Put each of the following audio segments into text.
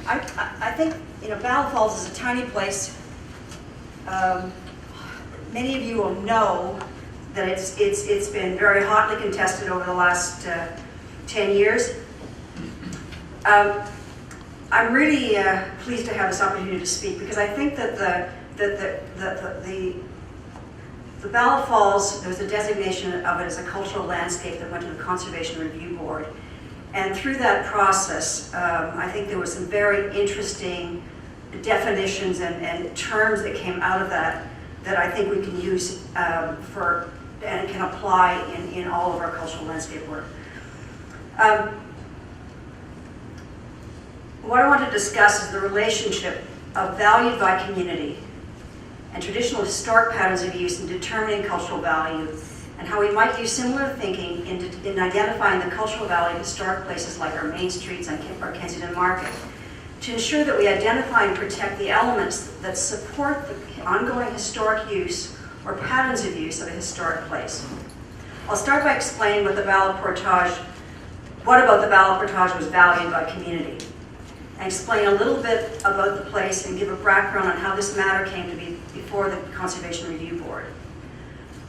I think, Bala Falls is a tiny place. Many of you will know that it's been very hotly contested over the last 10 years. I'm really pleased to have this opportunity to speak because I think that the Bala Falls, there was a designation of it as a cultural landscape that went to the Conservation Review Board. And through that process, I think there were some very interesting definitions and terms that came out of that I think we can use and can apply in all of our cultural landscape work. What I want to discuss is the relationship of valued by community and traditional historic patterns of use in determining cultural value, and how we might use similar thinking in identifying the cultural value of historic places like our main streets and our Kensington Market, to ensure that we identify and protect the elements that support the ongoing historic use or patterns of use of a historic place. I'll start by explaining what about the Bala Portage was valued by community, and explain a little bit about the place and give a background on how this matter came to be before the Conservation Review Board.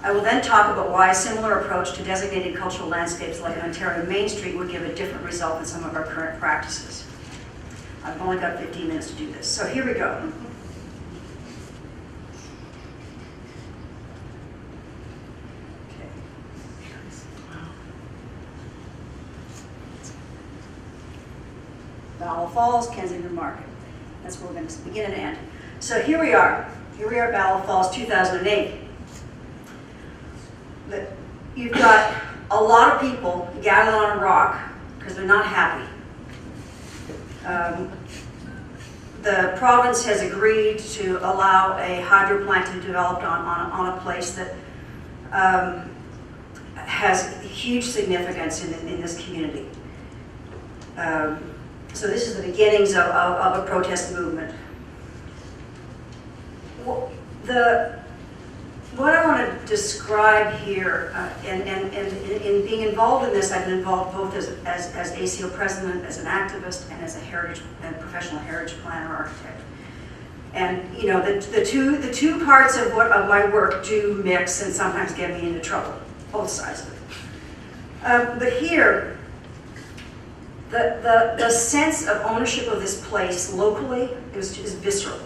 I will then talk about why a similar approach to designated cultural landscapes like an Ontario Main Street would give a different result than some of our current practices. I've only got 15 minutes to do this, so here we go. Bala Falls, Kensington Market. That's where we're going to begin and end. So here we are. Here we are at Bala Falls, 2008. You've got a lot of people gathered on a rock because they're not happy. The province has agreed to allow a Hydra plant to be developed on a place that has huge significance in this community. So this is the beginnings of a protest movement. What I want to describe here, and in being involved in this, I've been involved both as ACO president, as an activist, and as a professional heritage planner architect. And the two parts of my work do mix and sometimes get me into trouble, both sides of it. But here, the sense of ownership of this place locally is visceral.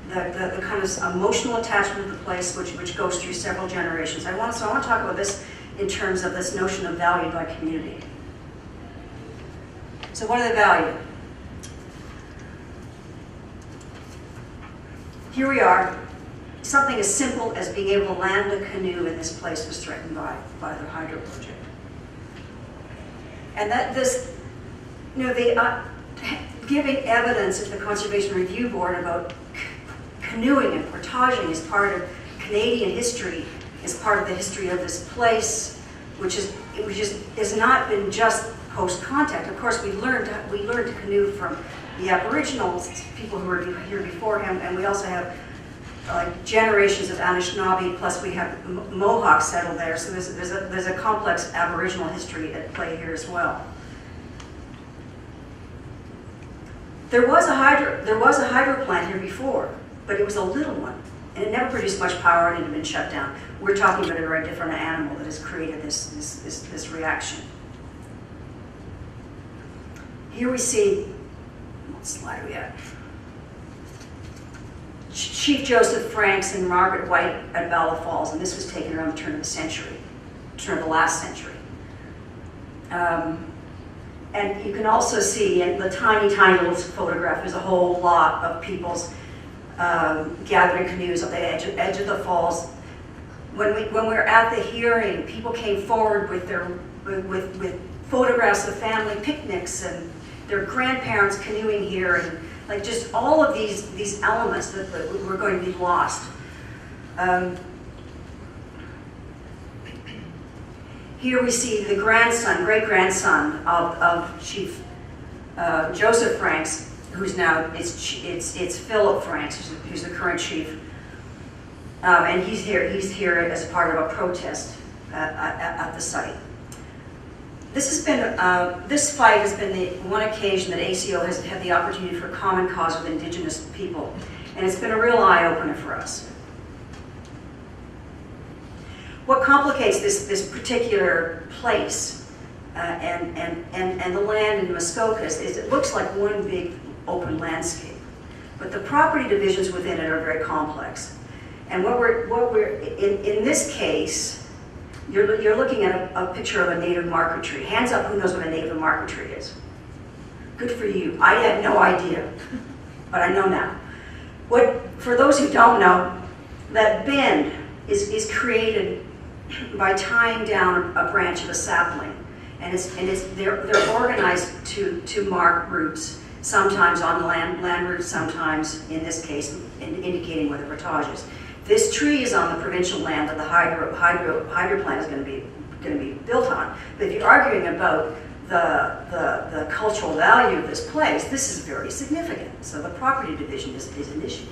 The kind of emotional attachment to the place, which goes through several generations. I want to talk about this in terms of this notion of value by community. So what do they value? Here we are. Something as simple as being able to land a canoe in this place was threatened by the Hydra project. And giving evidence at the Conservation Review Board about canoeing and portaging is part of Canadian history, is part of the history of this place, which has not been just post-contact. Of course, we learned to canoe from the Aboriginals, people who were here before him, and we also have generations of Anishinaabe, plus we have Mohawks settled there, so there's a complex Aboriginal history at play here as well. There was a hydro plant here before, but it was a little one, and it never produced much power and it had been shut down. We're talking about a very different animal that has created this reaction. Here we see, what slide are we at? Chief Joseph Franks and Margaret White at Bala Falls, and this was taken around the turn of the last century. And you can also see in the tiny little photograph, there's a whole lot of people's gathering canoes at the edge of the falls. When we were at the hearing, people came forward with photographs of family picnics and their grandparents canoeing here, and just all of these elements that were going to be lost. Here we see the great-grandson of Chief Joseph Franks, who's now, it's Philip Franks, who's the current chief. And he's here as part of a protest at the site. This fight has been the one occasion that ACO has had the opportunity for common cause with Indigenous people, and it's been a real eye-opener for us. What complicates this particular place and the land in Muskoka is it looks like one big open landscape, but the property divisions within it are very complex. And in this case, you're looking at a picture of a native marker tree. Hands up, who knows what a native marker tree is? Good for you. I had no idea, but I know now. For those who don't know, that bend is created by tying down a branch of a sapling, and they're organized to mark routes. Sometimes on land routes, sometimes in this case indicating where the portage is. This tree is on the provincial land that the Hydra plant is going to be built on. But if you're arguing about the cultural value of this place, this is very significant. So the property division is an issue.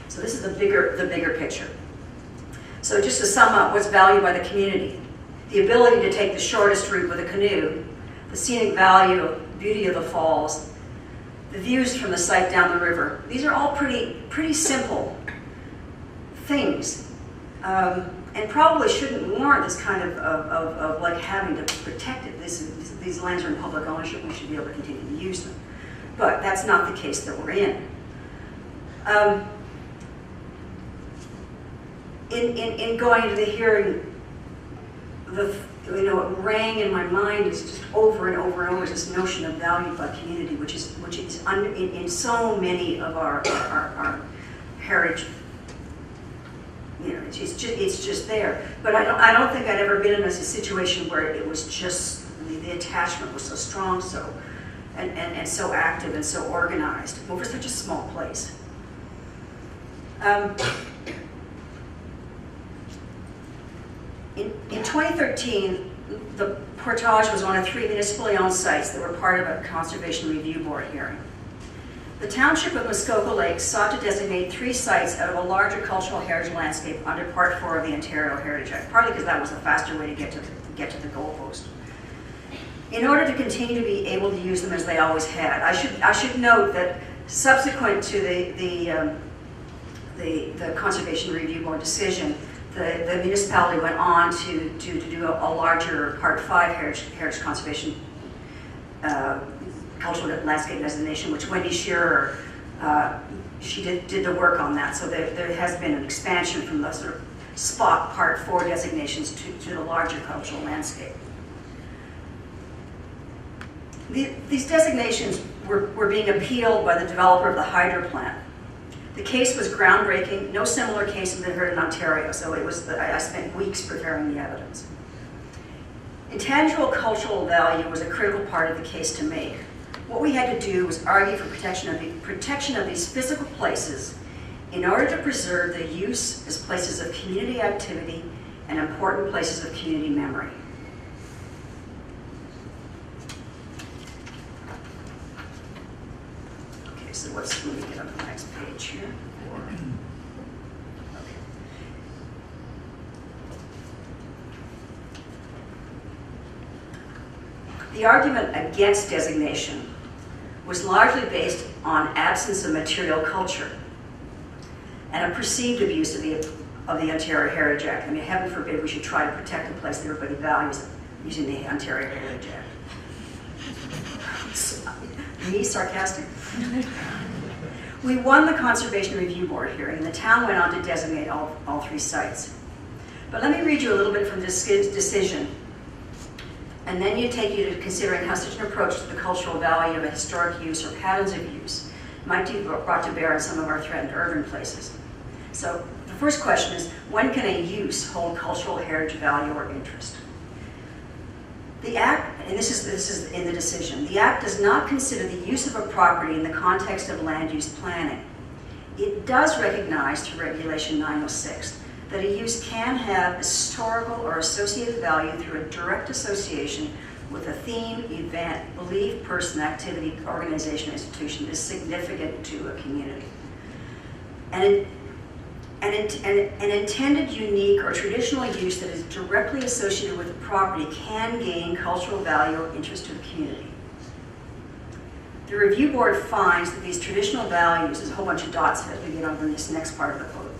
So this is the bigger picture. So just to sum up, what's valued by the community? The ability to take the shortest route with a canoe, the scenic value, beauty of the falls, the views from the site down the river. These are all pretty simple things, and probably shouldn't warrant this kind of like having to protect it. These lands are in public ownership. We should be able to continue to use them, but that's not the case that we're in. In going to the hearing, what rang in my mind is just over and over and over is this notion of value by community, which is in so many of our heritage. It's just there. But I don't think I'd ever been in a situation where it was just the attachment was so strong, and so active and so organized over such a small place. In 2013, the portage was one of 3 municipally owned sites that were part of a Conservation Review Board hearing. The Township of Muskoka Lakes sought to designate 3 sites out of a larger cultural heritage landscape under Part 4 of the Ontario Heritage Act, partly because that was a faster way to get to the goalpost. In order to continue to be able to use them as they always had, I should note that subsequent to the Conservation Review Board decision, the municipality went on to do a larger Part 5 heritage conservation cultural landscape designation, which Wendy Shearer, she did the work on that. So there has been an expansion from the sort of spot Part 4 designations to the larger cultural landscape. These designations were being appealed by the developer of the Hydra plant. The case was groundbreaking. No similar case had been heard in Ontario, so I spent weeks preparing the evidence. Intangible cultural value was a critical part of the case to make. What we had to do was argue for protection of these physical places in order to preserve their use as places of community activity and important places of community memory. Okay, so let me get on the next page here. The argument against designation was largely based on absence of material culture and a perceived abuse of the Ontario Heritage Act. I mean, heaven forbid we should try to protect a place that everybody values using the Ontario Heritage Act. Me, sarcastic? We won the Conservation Review Board hearing, and the town went on to designate all 3 sites. But let me read you a little bit from this decision, and then take you to considering how such an approach to the cultural value of a historic use or patterns of use might be brought to bear in some of our threatened urban places. So the first question is, when can a use hold cultural heritage value or interest? The Act, and this is in the decision, the Act does not consider the use of a property in the context of land use planning. It does recognize through Regulation 906 that a use can have historical or associated value through a direct association with a theme, event, belief, person, activity, organization, institution is significant to a community. And an intended unique or traditional use that is directly associated with the property can gain cultural value or interest to the community. The review board finds that these traditional values, there's a whole bunch of dots that begin on this next part of the quote.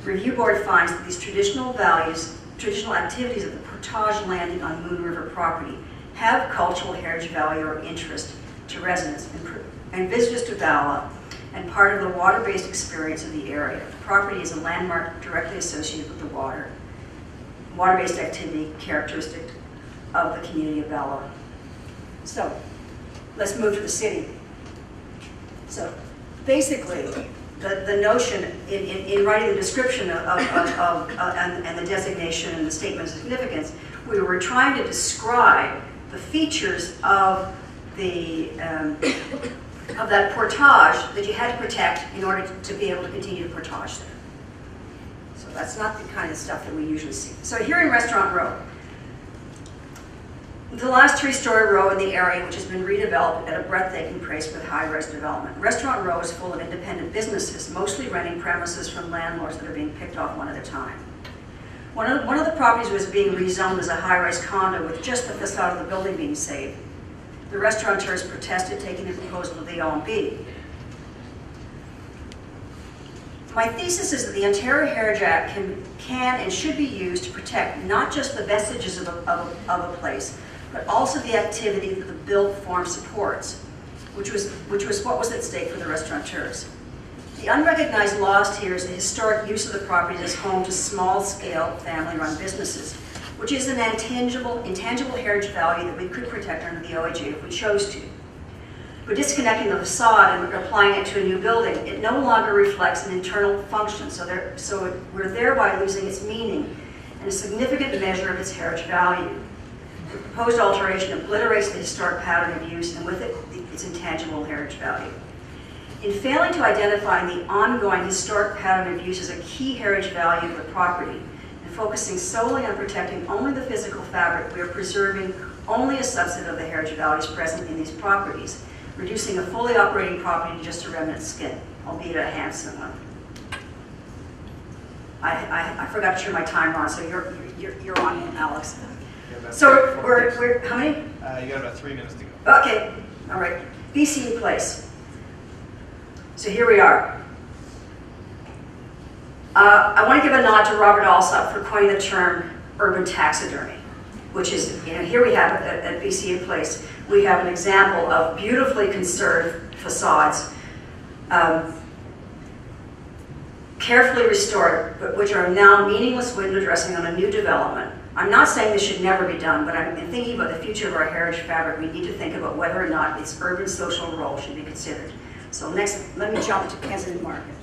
The review board finds that these traditional values, traditional activities of the portage landing on Moon River property have cultural heritage value or interest to residents and visitors to Bala, and part of the water-based experience of the area. The property is a landmark directly associated with the water-based activity characteristic of the community of Bala. So, let's move to the city. So, basically, the notion in writing the description and the designation and the statement of significance, we were trying to describe the features of that portage that you had to protect in order to be able to continue to portage there. So that's not the kind of stuff that we usually see. So here in Restaurant Row, the last three-story row in the area, which has been redeveloped at a breathtaking pace with high-rise development. Restaurant Row is full of independent businesses, mostly renting premises from landlords that are being picked off one at a time. One of the properties was being rezoned as a high-rise condo with just the facade of the building being saved. The restaurateurs protested, taking the proposal to the OMB. My thesis is that the Ontario Heritage Act can and should be used to protect not just the vestiges of a place, but also the activity that the built form supports, which was what was at stake for the restaurateurs. The unrecognized loss here is the historic use of the property as home to small-scale family-run businesses, which is an intangible heritage value that we could protect under the OHA if we chose to. We're disconnecting the facade and applying it to a new building. It no longer reflects an internal function, so we're thereby losing its meaning and a significant measure of its heritage value. The proposed alteration obliterates the historic pattern of use and with it, its intangible heritage value. In failing to identify the ongoing historic pattern of use as a key heritage value of the property, focusing solely on protecting only the physical fabric, we are preserving only a subset of the heritage values present in these properties, reducing a fully operating property to just a remnant skin, albeit a handsome one. I forgot to turn my timer on, so you're on, Alex. So we're how many? You got about 3 minutes to go. Okay, all right. BC in place. So here we are. I want to give a nod to Robert Alsop for coining the term urban taxidermy, which is, here we have at BC in place, we have an example of beautifully conserved facades, carefully restored, but which are now meaningless window dressing on a new development. I'm not saying this should never be done, but I'm thinking about the future of our heritage fabric. We need to think about whether or not its urban social role should be considered. So next, let me jump to Kensington Market.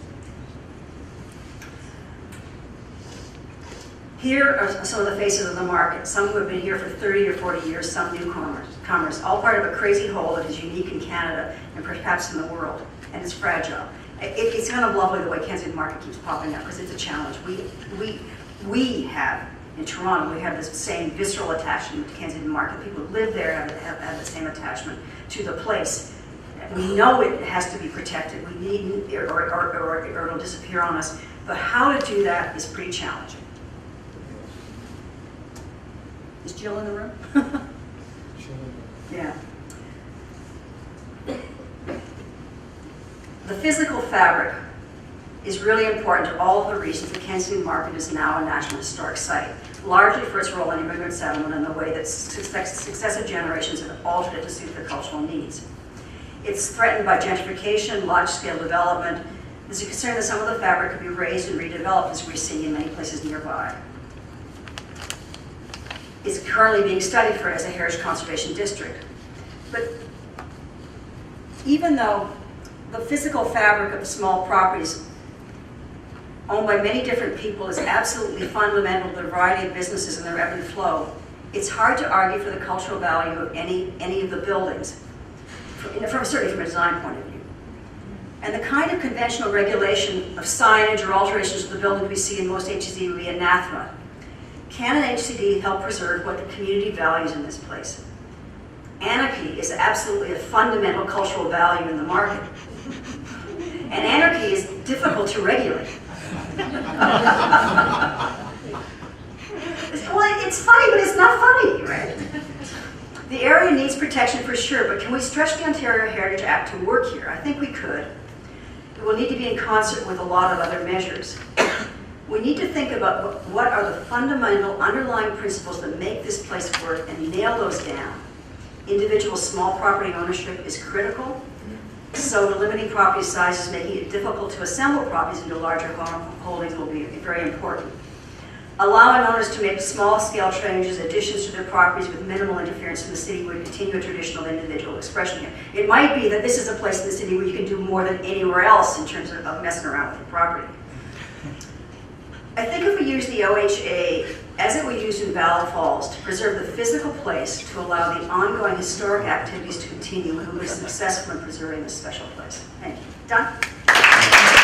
Here are some of the faces of the market, some who have been here for 30 or 40 years, some newcomers, all part of a crazy whole that is unique in Canada and perhaps in the world, and it's fragile. It's kind of lovely the way Kensington Market keeps popping up because it's a challenge. We have, in Toronto, we have this same visceral attachment to Kensington Market. People who live there have the same attachment to the place. We know it has to be protected. We need, or it'll disappear on us. But how to do that is pretty challenging. Is Jill in the room? Yeah. The physical fabric is really important to all of the reasons that Kensington Market is now a National Historic Site, largely for its role in immigrant settlement and the way that successive generations have altered it to suit their cultural needs. It's threatened by gentrification, large-scale development. There's a concern that some of the fabric could be raised and redeveloped, as we see in many places nearby. It's currently being studied for as a heritage conservation district. But even though the physical fabric of the small properties owned by many different people is absolutely fundamental to the variety of businesses and their ebb and flow, it's hard to argue for the cultural value of any of the buildings, certainly from a design point of view. And the kind of conventional regulation of signage or alterations of the building we see in most HCD would be anathema. Can an HCD help preserve what the community values in this place? Anarchy is absolutely a fundamental cultural value in the market. And anarchy is difficult to regulate. Well, it's funny, but it's not funny, right? The area needs protection for sure, but can we stretch the Ontario Heritage Act to work here? I think we could. It will need to be in concert with a lot of other measures. We need to think about what are the fundamental underlying principles that make this place work and nail those down. Individual small property ownership is critical, so limiting property sizes, making it difficult to assemble properties into larger holdings will be very important. Allowing owners to make small-scale changes, additions to their properties with minimal interference from the city would continue a traditional individual expression here. It might be that this is a place in the city where you can do more than anywhere else in terms of messing around with your property. I think if we use the OHA as it was used in Bala Falls to preserve the physical place to allow the ongoing historic activities to continue, we will be successful in preserving this special place. Thank you. Done?